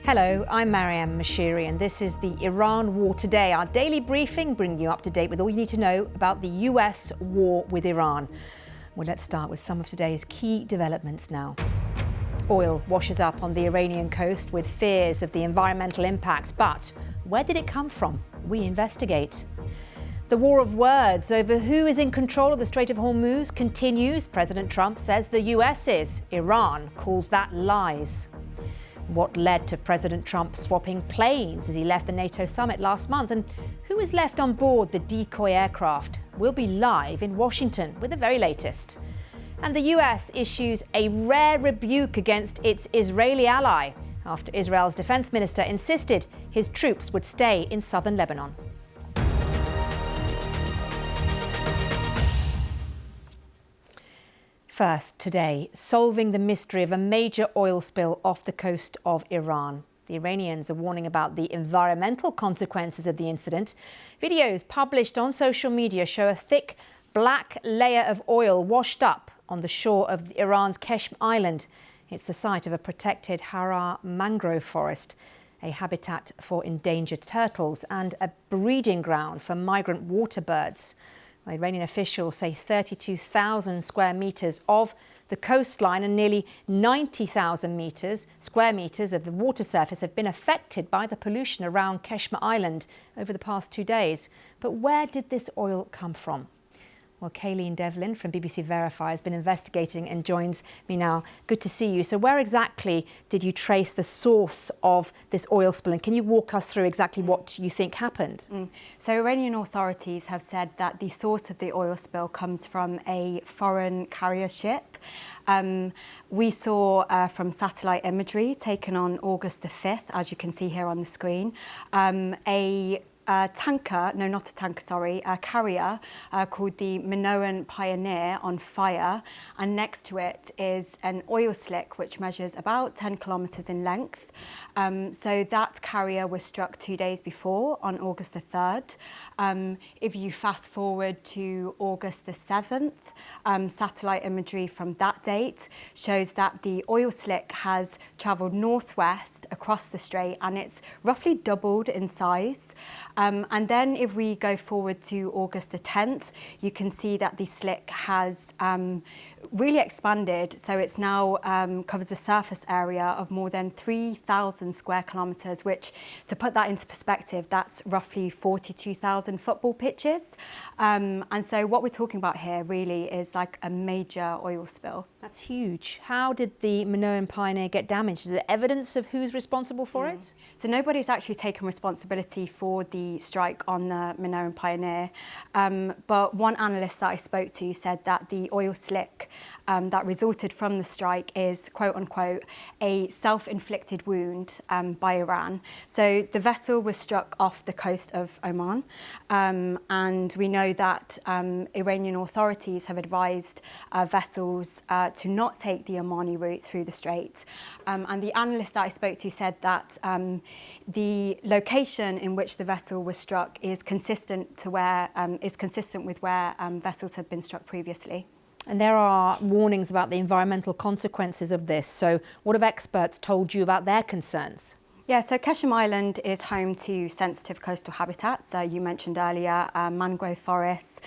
Hello, I'm Mariam Mashiri and this is the Iran War Today, our daily briefing bringing you up to date with all you need to know about the US war with Iran. Well, let's start with some of today's key developments now. Oil washes up on the Iranian coast with fears of the environmental impact, but where did it come from? We investigate. The war of words over who is in control of the Strait of Hormuz continues. President Trump says the US is. Iran calls that lies. What led to President Trump swapping planes as he left the NATO summit last month, and who is left on board the decoy aircraft? We'll be live in Washington with the very latest. And the US issues a rare rebuke against its Israeli ally after Israel's defense minister insisted his troops would stay in southern Lebanon. First, today, solving the mystery of a major oil spill off the coast of Iran. The Iranians are warning about the environmental consequences of the incident. Videos published on social media show a thick black layer of oil washed up on the shore of Iran's Keshm Island. It's the site of a protected Harar mangrove forest, a habitat for endangered turtles and a breeding ground for migrant water birds. Iranian officials say 32,000 square metres of the coastline and nearly 90,000 square metres of the water surface have been affected by the pollution around Keshm Island over the past 2 days. But where did this oil come from? Well, Kayleen Devlin from BBC Verify has been investigating and joins me now. Good to see you. So where exactly did you trace the source of this oil spill? And can you walk us through exactly what you think happened? So Iranian authorities have said that the source of the oil spill comes from a foreign carrier ship. We saw from satellite imagery taken on August the 5th, as you can see here on the screen, a carrier called the Minoan Pioneer on fire, and next to it is an oil slick which measures about 10 kilometres in length. So that carrier was struck 2 days before on August the 3rd. If you fast forward to August the 7th, satellite imagery from that date shows that the oil slick has travelled northwest across the strait and it's roughly doubled in size. And then if we go forward to August the 10th, you can see that the slick has really expanded. So it's now covers a surface area of more than 3,000 square kilometres, which, to put that into perspective, that's roughly 42,000 football pitches. And so what we're talking about here really is like a major oil spill. That's huge. How did the Minoan Pioneer get damaged? Is there evidence of who's responsible for it? So nobody's actually taken responsibility for the strike on the Minoan Pioneer. But one analyst that I spoke to said that the oil slick that resulted from the strike is, quote unquote, a self-inflicted wound by Iran. So the vessel was struck off the coast of Oman. And we know that Iranian authorities have advised vessels to not take the Omani route through the strait. And the analyst that I spoke to said that the location in which the vessel was struck is consistent with where vessels had been struck previously. And there are warnings about the environmental consequences of this. So what have experts told you about their concerns? Yeah, so Keshm Island is home to sensitive coastal habitats. You mentioned earlier mangrove forests,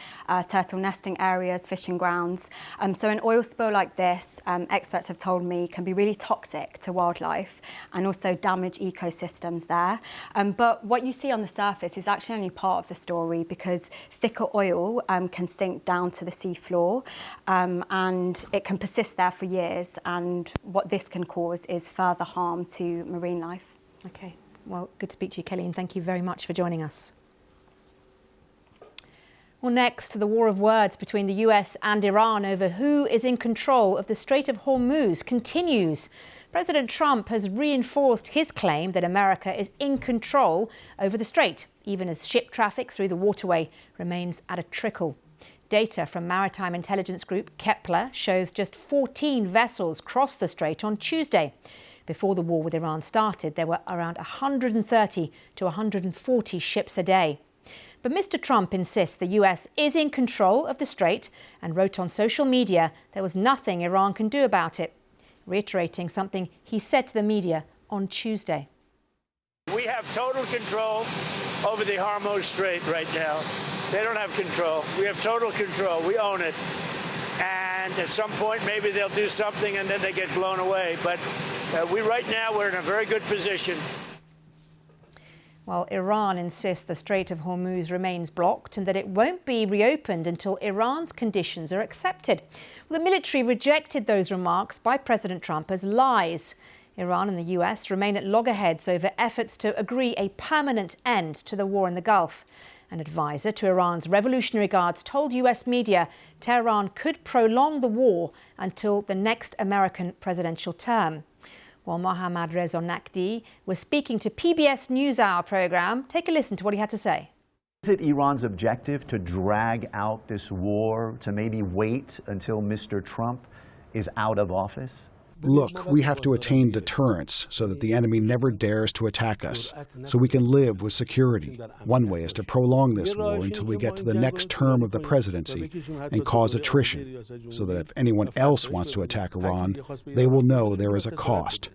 turtle nesting areas, fishing grounds. So an oil spill like this, experts have told me, can be really toxic to wildlife and also damage ecosystems there. But what you see on the surface is actually only part of the story, because thicker oil can sink down to the seafloor and it can persist there for years. And what this can cause is further harm to marine life. Okay, well, good to speak to you, Kelly, and thank you very much for joining us. Well, next, the war of words between the US and Iran over who is in control of the Strait of Hormuz continues. President Trump has reinforced his claim that America is in control over the strait, even as ship traffic through the waterway remains at a trickle. Data from maritime intelligence group Kepler shows just 14 vessels crossed the strait on Tuesday. Before the war with Iran started, there were around 130 to 140 ships a day. But Mr. Trump insists the US is in control of the strait and wrote on social media there was nothing Iran can do about it, reiterating something he said to the media on Tuesday. We have total control over the Hormuz Strait right now. They don't have control. We have total control. We own it. And at some point, maybe they'll do something and then they get blown away. But right now, we're in a very good position. Well, Iran insists the Strait of Hormuz remains blocked and that it won't be reopened until Iran's conditions are accepted. Well, the military rejected those remarks by President Trump as lies. Iran and the US remain at loggerheads over efforts to agree a permanent end to the war in the Gulf. An advisor to Iran's Revolutionary Guards told US media Tehran could prolong the war until the next American presidential term. Well, Mohammad Reza Naqvi was speaking to PBS NewsHour programme. Take a listen to what he had to say. Is it Iran's objective to drag out this war, to maybe wait until Mr. Trump is out of office? Look, we have to attain deterrence so that the enemy never dares to attack us, so we can live with security. One way is to prolong this war until we get to the next term of the presidency and cause attrition, so that if anyone else wants to attack Iran, they will know there is a cost.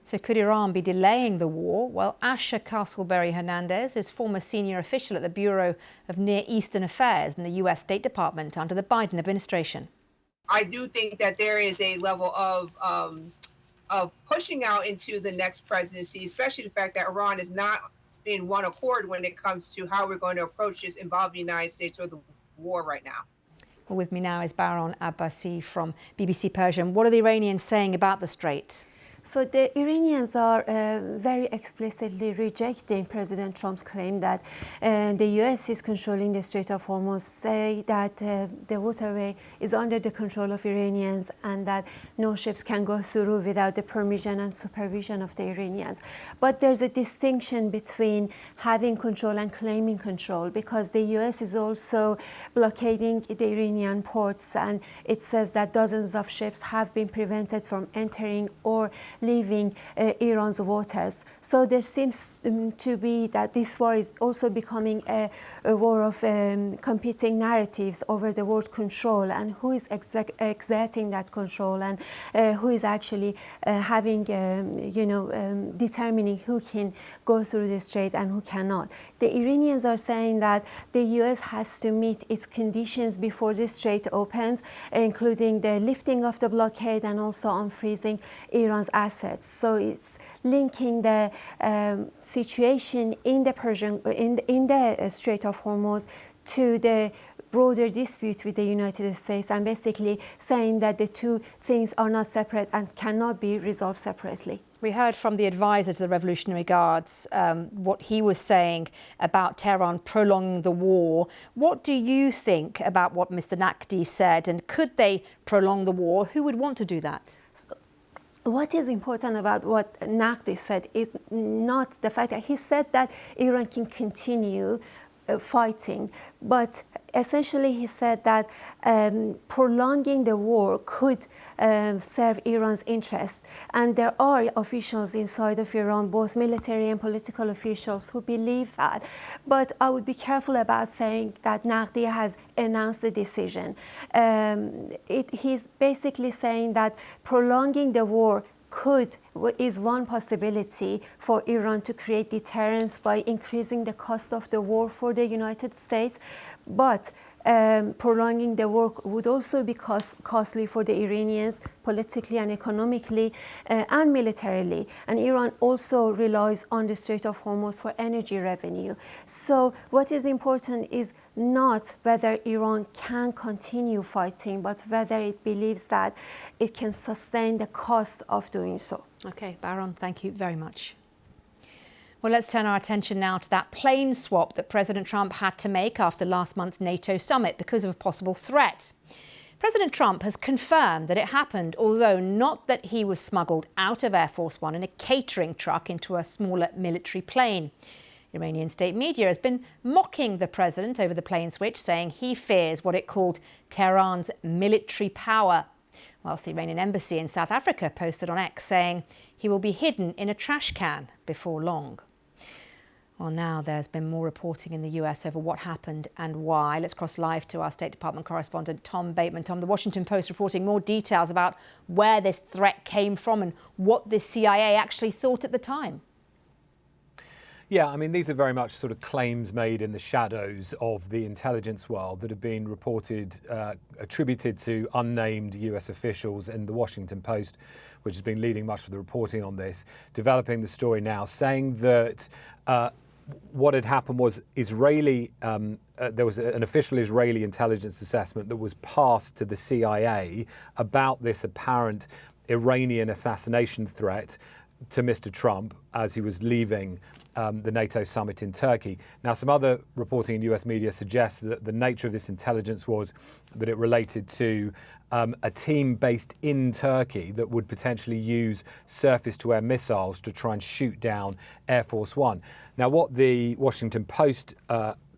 So could Iran be delaying the war? Well, Asha Castleberry Hernandez is former senior official at the Bureau of Near Eastern Affairs in the US State Department under the Biden administration. I do think that there is a level of pushing out into the next presidency, especially the fact that Iran is not in one accord when it comes to how we're going to approach this involving the United States or the war right now. Well, with me now is Baron Abbasi from BBC Persian. What are the Iranians saying about the Strait? So the Iranians are very explicitly rejecting President Trump's claim that the U.S. is controlling the Strait of Hormuz, say that the waterway is under the control of Iranians and that no ships can go through without the permission and supervision of the Iranians. But there's a distinction between having control and claiming control, because the U.S. is also blockading the Iranian ports, and it says that dozens of ships have been prevented from entering or leaving Iran's waters. So there seems to be that this war is also becoming a war of competing narratives over the word control and who is exerting that control and who is actually having, determining who can go through the strait and who cannot. The Iranians are saying that the U.S. has to meet its conditions before the strait opens, including the lifting of the blockade and also unfreezing Iran's assets. So it's linking the situation in the in the Strait of Hormuz to the broader dispute with the United States, and basically saying that the two things are not separate and cannot be resolved separately. We heard from the advisor to the Revolutionary Guards what he was saying about Tehran prolonging the war. What do you think about what Mr. Naqvi said, and could they prolong the war? Who would want to do that? What is important about what Naqvi said is not the fact that he said that Iran can continue fighting, but essentially he said that prolonging the war could serve Iran's interests. And there are officials inside of Iran, both military and political officials, who believe that. But I would be careful about saying that Naqvi has announced the decision. He's basically saying that prolonging the war is one possibility for Iran to create deterrence by increasing the cost of the war for the United States. But prolonging the war would also be costly for the Iranians politically and economically and militarily. And Iran also relies on the Strait of Hormuz for energy revenue. So what is important is not whether Iran can continue fighting, but whether it believes that it can sustain the cost of doing so. Okay, Baron, thank you very much. Well, let's turn our attention now to that plane swap that President Trump had to make after last month's NATO summit because of a possible threat. President Trump has confirmed that it happened, although not that he was smuggled out of Air Force One in a catering truck into a smaller military plane. Iranian state media has been mocking the president over the plane switch, saying he fears what it called Tehran's military power. Whilst the Iranian embassy in South Africa posted on X saying he will be hidden in a trash can before long. Well, now there's been more reporting in the US over what happened and why. Let's cross live to our State Department correspondent, Tom Bateman. Tom, the Washington Post reporting more details about where this threat came from and what the CIA actually thought at the time. Yeah, I mean, these are very much sort of claims made in the shadows of the intelligence world that have been reported, attributed to unnamed US officials in the Washington Post, which has been leading much of the reporting on this, developing the story now, saying that what had happened was there was an official Israeli intelligence assessment that was passed to the CIA about this apparent Iranian assassination threat to Mr. Trump as he was leaving the NATO summit in Turkey. Now, some other reporting in US media suggests that the nature of this intelligence was that it related to a team based in Turkey that would potentially use surface-to-air missiles to try and shoot down Air Force One. Now, what the Washington Post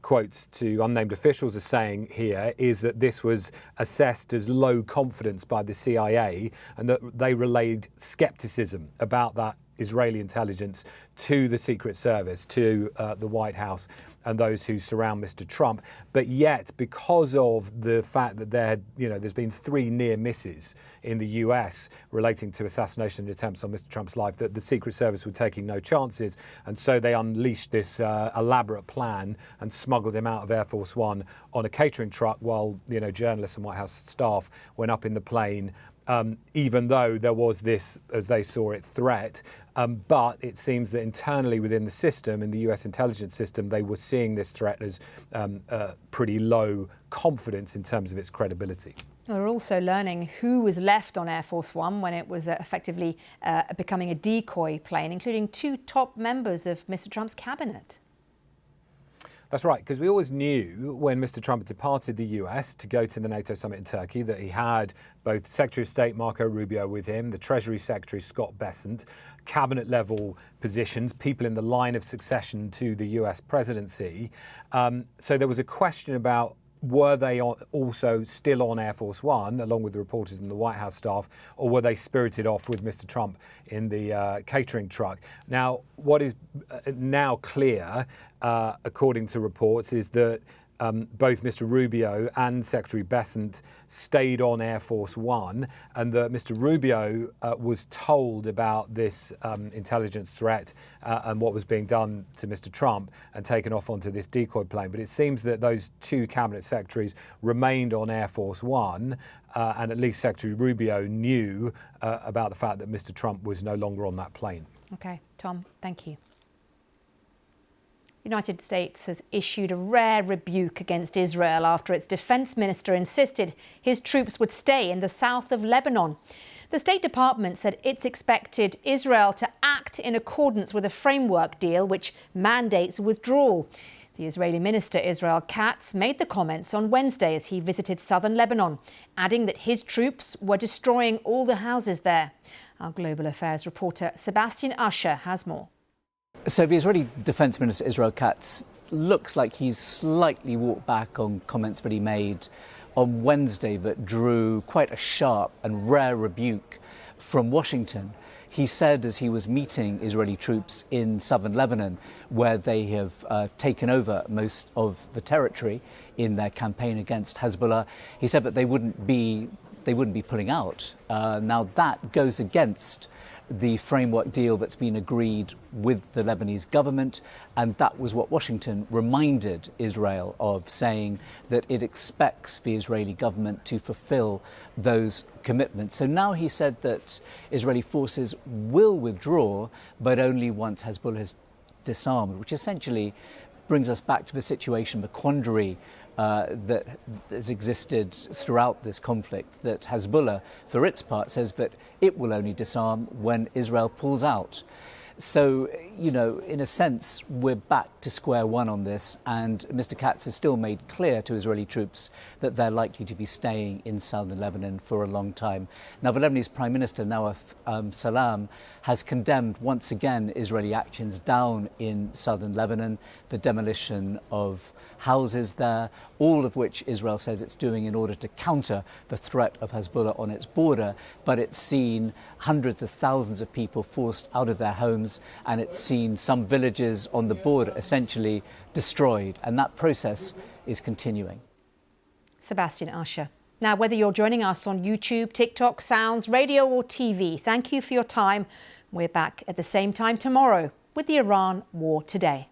quotes to unnamed officials are saying here is that this was assessed as low confidence by the CIA and that they relayed skepticism about that Israeli intelligence to the Secret Service, to the White House and those who surround Mr. Trump. But yet, because of the fact that there's been 3 near misses in the US relating to assassination attempts on Mr. Trump's life, that the Secret Service were taking no chances. And so they unleashed this elaborate plan and smuggled him out of Air Force One on a catering truck while, journalists and White House staff went up in the plane. Even though there was this, as they saw it, threat. But it seems that internally within the system, in the US intelligence system, they were seeing this threat as pretty low confidence in terms of its credibility. We're also learning who was left on Air Force One when it was effectively becoming a decoy plane, including 2 top members of Mr. Trump's cabinet. That's right, because we always knew when Mr. Trump departed the US to go to the NATO summit in Turkey that he had both Secretary of State Marco Rubio with him, the Treasury Secretary Scott Bessent, cabinet level positions, people in the line of succession to the US presidency. So there was a question about were they also still on Air Force One, along with the reporters and the White House staff, or were they spirited off with Mr. Trump in the catering truck? Now, what is now clear, according to reports, is that both Mr. Rubio and Secretary Bessent stayed on Air Force One, and that Mr. Rubio was told about this intelligence threat and what was being done to Mr. Trump and taken off onto this decoy plane. But it seems that those 2 cabinet secretaries remained on Air Force One, and at least Secretary Rubio knew about the fact that Mr. Trump was no longer on that plane. Okay, Tom, thank you. The United States has issued a rare rebuke against Israel after its defense minister insisted his troops would stay in the south of Lebanon. The State Department said it's expected Israel to act in accordance with a framework deal which mandates withdrawal. The Israeli minister Israel Katz made the comments on Wednesday as he visited southern Lebanon, adding that his troops were destroying all the houses there. Our global affairs reporter Sebastian Usher has more. So the Israeli Defence Minister Israel Katz looks like he's slightly walked back on comments that he made on Wednesday that drew quite a sharp and rare rebuke from Washington. He said as he was meeting Israeli troops in southern Lebanon, where they have taken over most of the territory in their campaign against Hezbollah, he said that they wouldn't be pulling out. Now that goes against the framework deal that's been agreed with the Lebanese government, and that was what Washington reminded Israel of, saying that it expects the Israeli government to fulfill those commitments. So now he said that Israeli forces will withdraw, but only once Hezbollah is disarmed, which essentially brings us back to the situation, the quandary that has existed throughout this conflict, that Hezbollah, for its part, says that it will only disarm when Israel pulls out. So, in a sense, we're back to square one on this, and Mr. Katz has still made clear to Israeli troops that they're likely to be staying in southern Lebanon for a long time. Now, the Lebanese Prime Minister, Nawaf Salam, has condemned once again Israeli actions down in southern Lebanon, the demolition of houses there, all of which Israel says it's doing in order to counter the threat of Hezbollah on its border. But it's seen hundreds of thousands of people forced out of their homes, and it's seen some villages on the border essentially destroyed. And that process is continuing. Sebastian Usher. Now, whether you're joining us on YouTube, TikTok, Sounds, radio or TV, thank you for your time. We're back at the same time tomorrow. with the Iran war today.